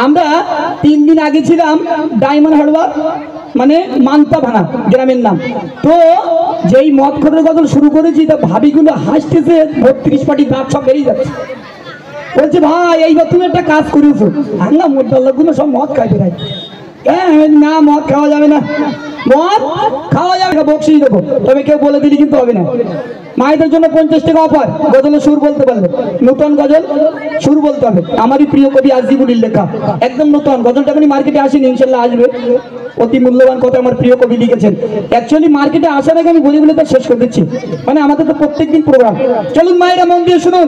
আমরা 3 দিন আগে ছিলাম ডায়মন্ড হারবার মানে মানতা ভাঙা গ্রামের নাম। তো যেই মদ খোরের গজল শুরু করেছি তা ভাবিগুলো হাসতেছে, 32 পাটি দাঁত সব বেরিয়ে যাচ্ছে। বলছে ভাই এইবার তুমি একটা কাজ করেছো, না মোটাল্লাগুলো সব মদ খাই বেড়াই। না মদ খাওয়া যাবে না, মদ খাওয়া যাবে না, বকশিস দেবো, তবে কেউ বলে দিলি কিন্তু হবে না। মায়েদের জন্য 50 টাকা অফার, গজলের সুর বলতে পারলে নতুন গজল সুর বলতে হবে। আমারই প্রিয় কবি আজিবুলির লেখা, একদম নতুন গজলটা আপনি মার্কেটে আসেনি, ইনশাল্লাহ আসবে। অতি মূল্যবান কথা আমার প্রিয় কবি লিখেছেন। অ্যাকচুয়ালি মার্কেটে আসার আগে আমি বলে তো শেষ করে দিচ্ছি, মানে আমাদের তো প্রত্যেকদিন প্রোগ্রাম। চলুন মায়েরা মন দিয়ে শুনুন।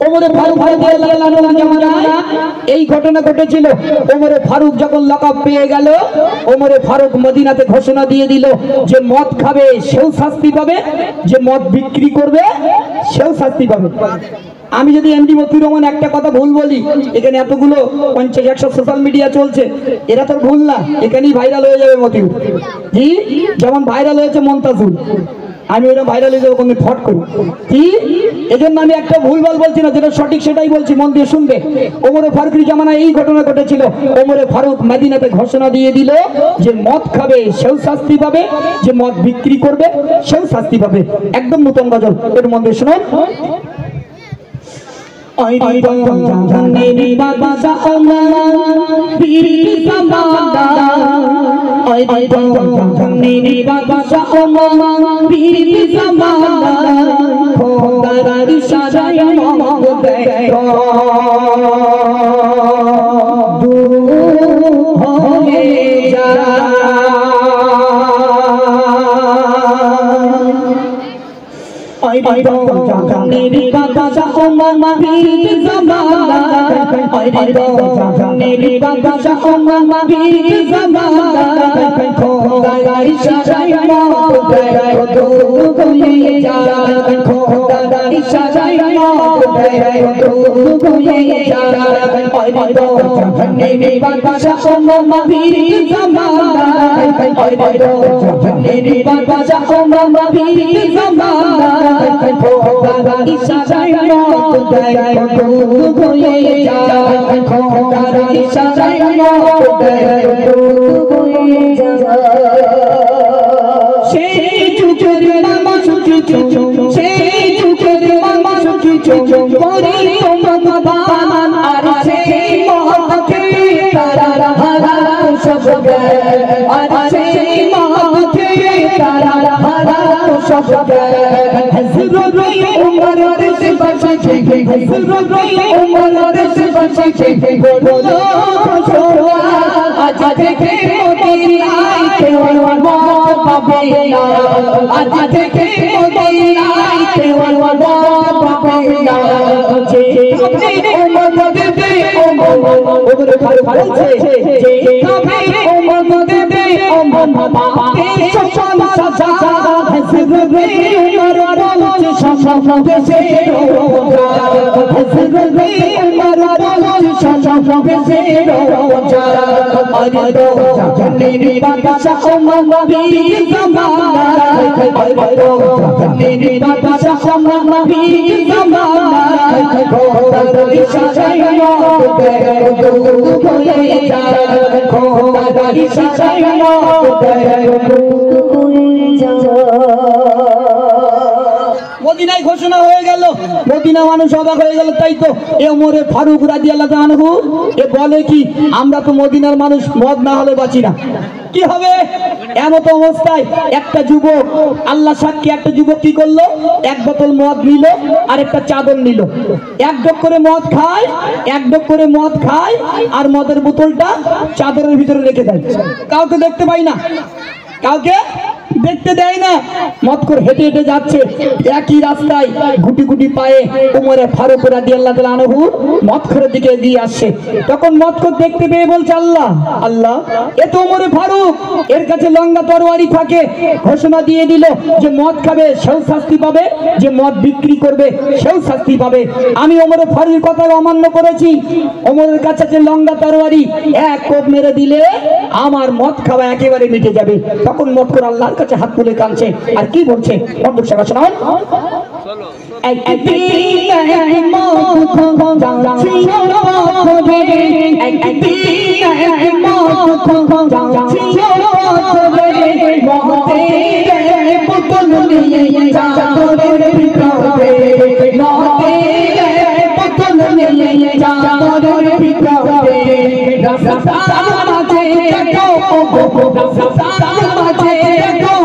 ওমরে ফারুক এই ঘটনা ঘটেছিল। ওমরে ফারুক যখন লকব পেয়ে গেল, ওমরে ফারুক মদিনাতে ঘোষণা দিয়ে দিল যে মদ খাবে সেও শাস্তি পাবে, যে মদ বিক্রি করবে সেও শাস্তি পাবে। আমি যদি এমডি মতিউর রহমান একটা কথা ভুল বলি, এখানে এতগুলো 50-100 সোশ্যাল মিডিয়া চলছে, এরা তো ভুল না, এখানেই ভাইরাল হয়ে যাবে মতিউর জি, যেমন ভাইরাল হয়েছে মন্তাজুল। আমি ওইটা ভাইরাল হয়ে যাবো কোনদিন ফট করি কি, এজন্য আমি একটা ভুলভাল বলছি না, যেটা সঠিক সেটাই বলছি, মন দিয়ে শুনবে। ওমরে ফারুকের জামানায় এই ঘটনা ঘটেছিল। ওমরে ফারুক মদিনাতে ঘোষণা দিয়ে দিল যে মদ খাবে সেও শাস্তি পাবে, যে মদ বিক্রি করবে সেও শাস্তি পাবে। একদম নতুন গজল, এর মন দিয়ে শুনুন। মদিনায় ঘোষণা হয়ে গেল, মদিনা মানুষ অবাক হয়ে গেল। তাই তো এ ওমরে ফারুক রাদিয়াল্লাহু আনহু এ বলে কি, আমরা তো মদিনার মানুষ, মদ না হলে বাঁচি না। কি হবে এমত অবস্থায় একটা যুবক, আল্লাহ সাক্ষী, একটা যুবক কি করলো, এক বোতল মদ নিল আর একটা চাদর নিল, এক ডোক করে মদ খায়, এক ডোক করে মদ খায়, আর মদের বোতলটা চাদরের ভিতরে রেখে দেয়। কাউকে দেখতে পাই না, কাউকে দেখতে দেয় না। মদ করে হেঁটে হেঁটে যাচ্ছে একই রাস্তায়, গুটি গুটি পায়ে ওমরে ফারুক রাদিয়াল্লাহু তাআলা আনহু মদ করে দিকে এগিয়ে আসছে। তখন মদ করে দেখতে পেয়ে বলছে, আল্লাহ আল্লাহ, এ তো ওমরে ফারুক, এর কাছে লঙ্গা তরবারি থাকে। ঘোষণা দিয়ে দিল যে মদ খাবে সেও শাস্তি পাবে, যে মদ বিক্রি করবে সেও শাস্তি পাবে। আমি ওমরে ফারুকের কথা অমান্য করেছি, ওমরের কাছে যে লঙ্গা তরবারি, এক কোপ মেরে দিলে আমার মদ খাওয়া একেবারে মিটে যাবে। তখন মদ করে আল্লাহর কাছে হাত তুলে কাঁদছে, আর কি বলছে? একদিন মত যাচ্ছিল পথে একদিন মত যাচ্ছিল পথে মতের পুতুল নিয়ে চাদরের ভিতরে মতের পুতুল নিয়ে চাদরের ভিতরে রাস্তার মাঝে দেখো রাস্তার মাঝে দেখো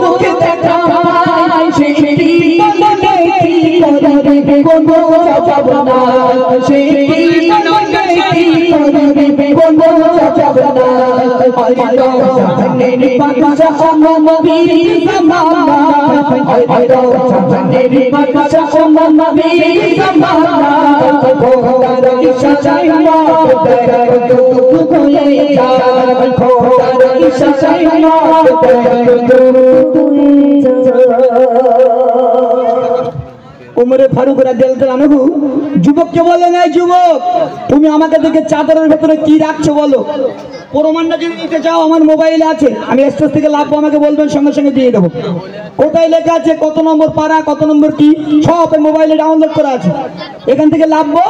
ওকে দেখা সেটি মনে কি করে কোনো যাব না সেটি মনে কি করে কোনো যাব না হয়তো জাহানের বাদশা নবী জামানা হয়তো জাহানের বাদশা নবী জামানা খোদার ইশারায় মত দেয় দুঃখ হয়ে যায় খোদার ইশারায় মত দেয় উমরে ফারুক রাদিয়াল্লাহু আনহু যুবককে বলেন, এই যুবক তুমি আমাকে দেখে চাদরের ভেতরে কি রাখছো বলো। প্রমাণটা যদি নিতে চাও আমার মোবাইলে আছে, আমি স্টেজ থেকে লাভবো, আমাকে বলবেন, সঙ্গে সঙ্গে দিয়ে দেবো। কোথায় লেখা আছে কত নম্বর পাড়া কত নম্বর কি সব মোবাইলে ডাউনলোড করা আছে। এখান থেকে লাভবো,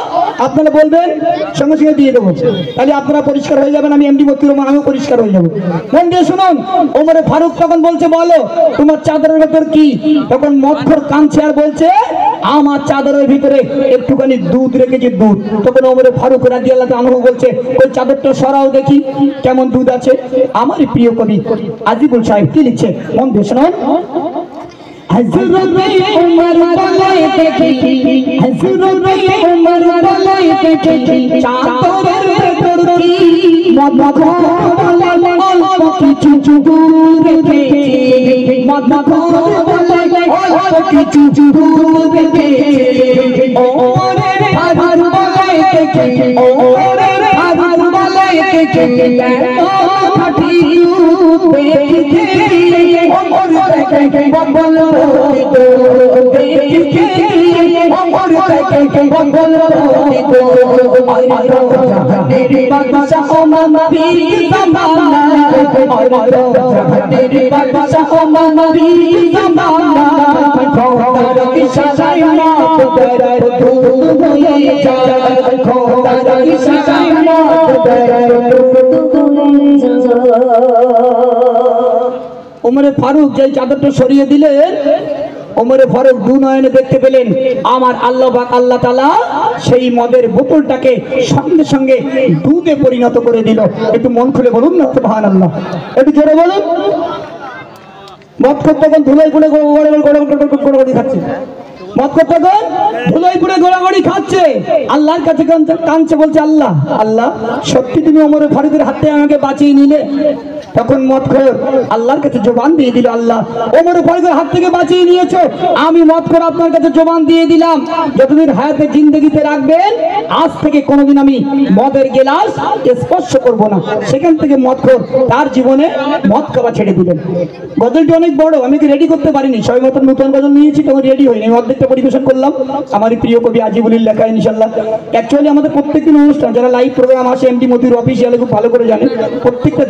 আপনারা বলবেন, সঙ্গে সঙ্গে দিয়ে দেবো। তাহলে আপনারা পরিষ্কার হয়ে যাবেন, আমি এমডি মতিউর রহমান আমিও পরিষ্কার হয়ে যাবো। মন দিয়ে শুনুন, ওমরে ফারুক তখন বলছে বলো তোমার চাদরের ভেতর কি। তখন মদখোর কাঁদছে আর বলছে আমার চাদরের ভিতরে একটুখানি দুধ রেখেছি দুধ। তখন ওমরে ফারুক রাদিয়াল্লাহু আনহু বলছে ওই চাদরটা সরাও দেখি কেমন দুধ আছে। আমার প্রিয় কবি আজিবুল সাহেব কি লিখছে মন দিয়ে শুনুন। হযরত উমর বলে দেখি হযরত উমর বলে দেখি চাদরের ভেতর কি মদখোর বলে অল্প কিছু দুধ রেখেছি মদখোর বলে অল্প কিছু দুধ রেখেছি ওরে ফারুক বলে দেখি ওরে ফারুক বলে দেখি ফাটি দুধ দেখি ওমর দেখে বল ওমরে ফারুক যে চাদরটা সরিয়ে দিলেন, ওমরে ফারুক দু নয়নে দেখতে পেলেন আমার আল্লাহ পাক আল্লাহ তাআলা সেই মদের বোতলটাকে সঙ্গে সঙ্গে দুধে পরিণত করে দিল। একটু মন খুলে বলুন না সুবহানাল্লাহ, একটু জোরে বলুন। মদ করতে তখন ধুলাই পুড়ে গোড়াগড়ি খাচ্ছে, মদ করতে তখন ধুলাই পুড়ে গোড়াগড়ি খাচ্ছে, আল্লাহর কাছে কাঁদছে, বলছে আল্লাহ আল্লাহ সত্যি তুমি ওমরে ফারুকের হাতে আমাকে বাঁচিয়ে নিলে। তখন মদখোর আল্লাহর কাছে জবান দিয়ে দিল, আল্লাহ ওমরে ফারুকের হাত থেকে বাঁচিয়ে নিয়েছো, আমি মদখোর আপনার কাছে জবান দিয়ে দিলাম যতদিন হায়াতে জিন্দেগিতে রাখবেন আজ থেকে কোনোদিন আমি মদের গ্লাস স্পর্শ করব না। সেখান থেকে মদখোর তার জীবনে মদ খাওয়া ছেড়ে দিলেন। গজলটি অনেক বড়, আমি কি রেডি করতে পারিনি, সবাই মতন নতুন গজল নিয়েছি, তখন রেডি হয়নি, অর্ধেকটা পরিবেশন করলাম। আমার প্রিয় কবি আজিবুলের লেখা ইনশাল্লাহ। অ্যাকচুয়ালি আমাদের প্রত্যেকদিন অনুষ্ঠান, যারা লাইভ প্রোগ্রাম আসে এমডি মতিউর অফিসিয়ালে খুব ভালো করে জানে, প্রত্যেকটা